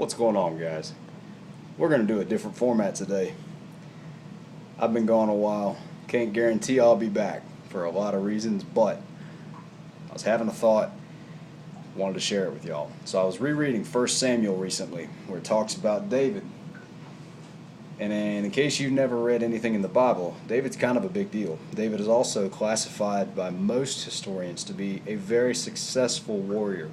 What's going on, guys? We're going to do a different format today. I've been gone a while. Can't guarantee I'll be back for a lot of reasons, but I was having a thought, wanted to share it with y'all. So I was rereading 1 Samuel recently, where it talks about David. And in case you've never read anything in the Bible, David's kind of a big deal. David is also classified by most historians to be a very successful warrior.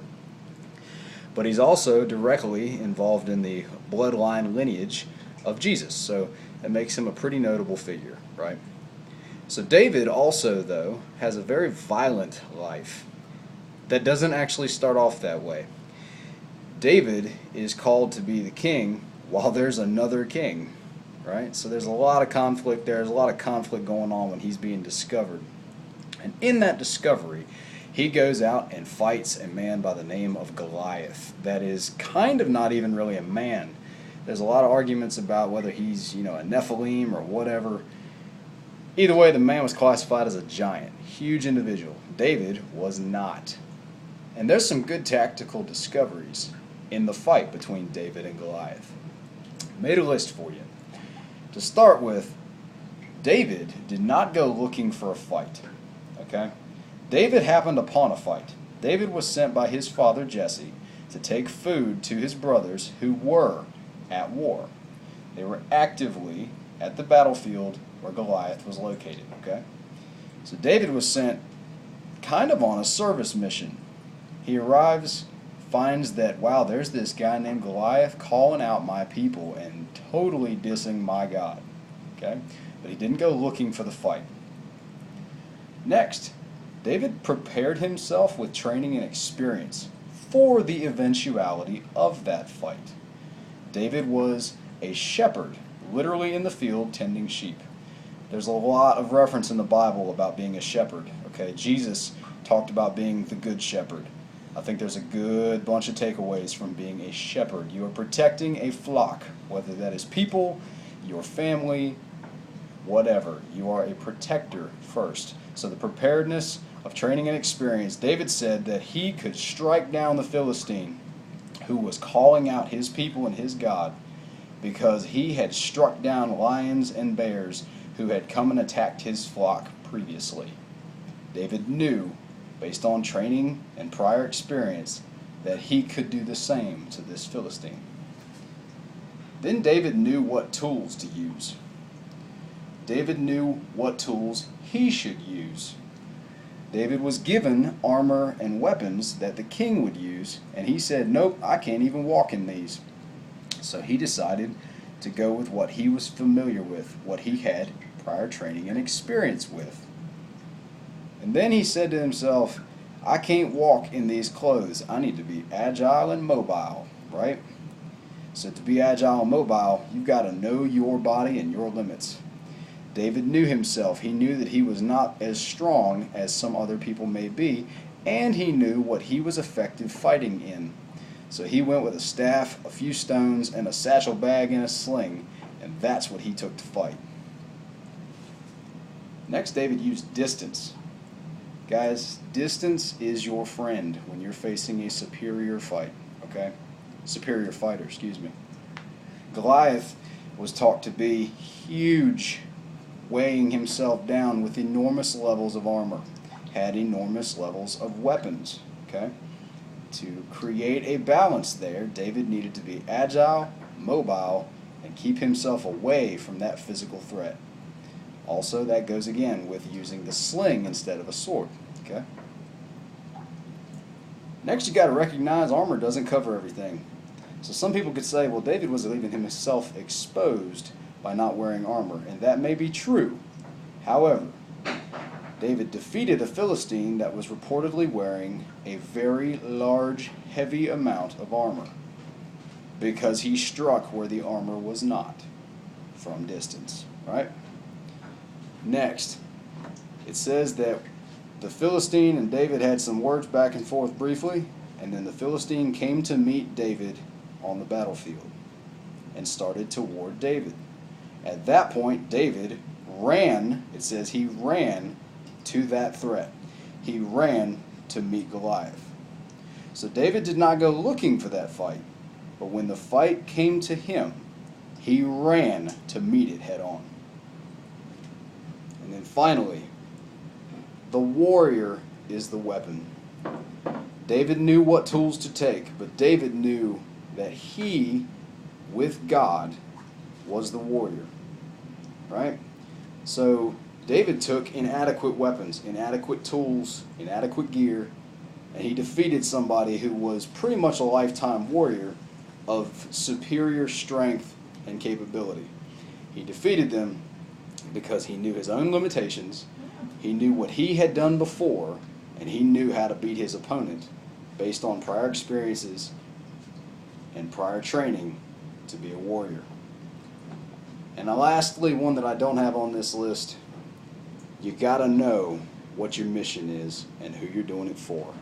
But he's also directly involved in the bloodline lineage of Jesus, so that makes him a pretty notable figure, right? So David also, though, has a very violent life that doesn't actually start off that way. David is called to be the king while there's another king, right? So there's a lot of conflict there. There's a lot of conflict going on when he's being discovered. And in that discovery, he goes out and fights a man by the name of Goliath that is kind of not even really a man. There's a lot of arguments about whether he's, a Nephilim or whatever. Either way, the man was classified as a giant, huge individual. David was not. And there's some good tactical discoveries in the fight between David and Goliath. Made a list for you. To start with, David did not go looking for a fight. Okay? David happened upon a fight. David was sent by his father Jesse to take food to his brothers who were at war. They were actively at the battlefield where Goliath was located. Okay? So David was sent kind of on a service mission. He arrives, finds that, wow, there's this guy named Goliath calling out my people and totally dissing my God. Okay? But he didn't go looking for the fight. Next, David prepared himself with training and experience for the eventuality of that fight. David was a shepherd, literally in the field tending sheep. There's a lot of reference in the Bible about being a shepherd. Okay, Jesus talked about being the good shepherd. I think there's a good bunch of takeaways from being a shepherd. You are protecting a flock, whether that is people, your family, whatever. You are a protector first. So the preparedness of training and experience, David said that he could strike down the Philistine who was calling out his people and his God because he had struck down lions and bears who had come and attacked his flock previously. David knew, based on training and prior experience, that he could do the same to this Philistine. Then David knew what tools to use. David knew what tools he should use. David was given armor and weapons that the king would use, and he said, nope, I can't even walk in these. So he decided to go with what he was familiar with, what he had prior training and experience with. And then he said to himself, I can't walk in these clothes. I need to be agile and mobile, right? So to be agile and mobile, you've got to know your body and your limits. David knew himself. He knew that he was not as strong as some other people may be, and he knew what he was effective fighting in. So he went with a staff, a few stones, and a satchel bag and a sling, and that's what he took to fight. Next, David used distance. Guys, distance is your friend when you're facing a superior fight, okay? Superior fighter, excuse me. Goliath was taught to be huge, weighing himself down with enormous levels of armor, had enormous levels of weapons, okay? To create a balance there, David needed to be agile, mobile, and keep himself away from that physical threat. Also, that goes again with using the sling instead of a sword, okay? Next, you got to recognize armor doesn't cover everything. So some people could say, well, David was leaving himself exposed by not wearing armor, and that may be true. However, David defeated a Philistine that was reportedly wearing a very large, heavy amount of armor because he struck where the armor was not from distance, right? Next, it says that the Philistine and David had some words back and forth briefly, and then the Philistine came to meet David on the battlefield and started toward David. At that point, David ran, it says he ran to that threat. He ran to meet Goliath. So David did not go looking for that fight. But when the fight came to him, he ran to meet it head on. And then finally, the warrior is the weapon. David knew what tools to take, but David knew that he, with God, was the warrior. Right? So David took inadequate weapons, inadequate tools, inadequate gear, and he defeated somebody who was pretty much a lifetime warrior of superior strength and capability. He defeated them because he knew his own limitations, he knew what he had done before, and he knew how to beat his opponent based on prior experiences and prior training to be a warrior. And lastly, one that I don't have on this list, you got to know what your mission is and who you're doing it for.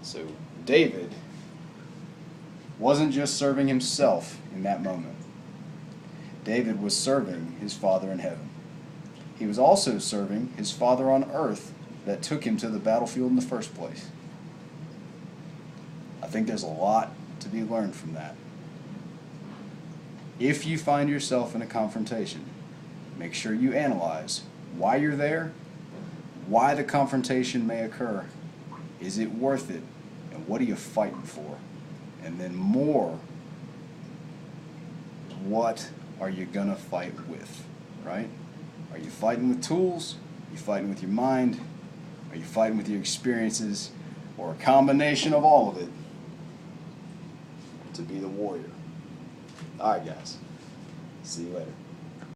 So David wasn't just serving himself in that moment. David was serving his Father in heaven. He was also serving his Father on earth that took him to the battlefield in the first place. I think there's a lot to be learned from that. If you find yourself in a confrontation, make sure you analyze why you're there, why the confrontation may occur, is it worth it, and what are you fighting for? And then more, what are you going to fight with, right? Are you fighting with tools? Are you fighting with your mind? Are you fighting with your experiences? Or a combination of all of it to be the warrior? All right, guys. See you later.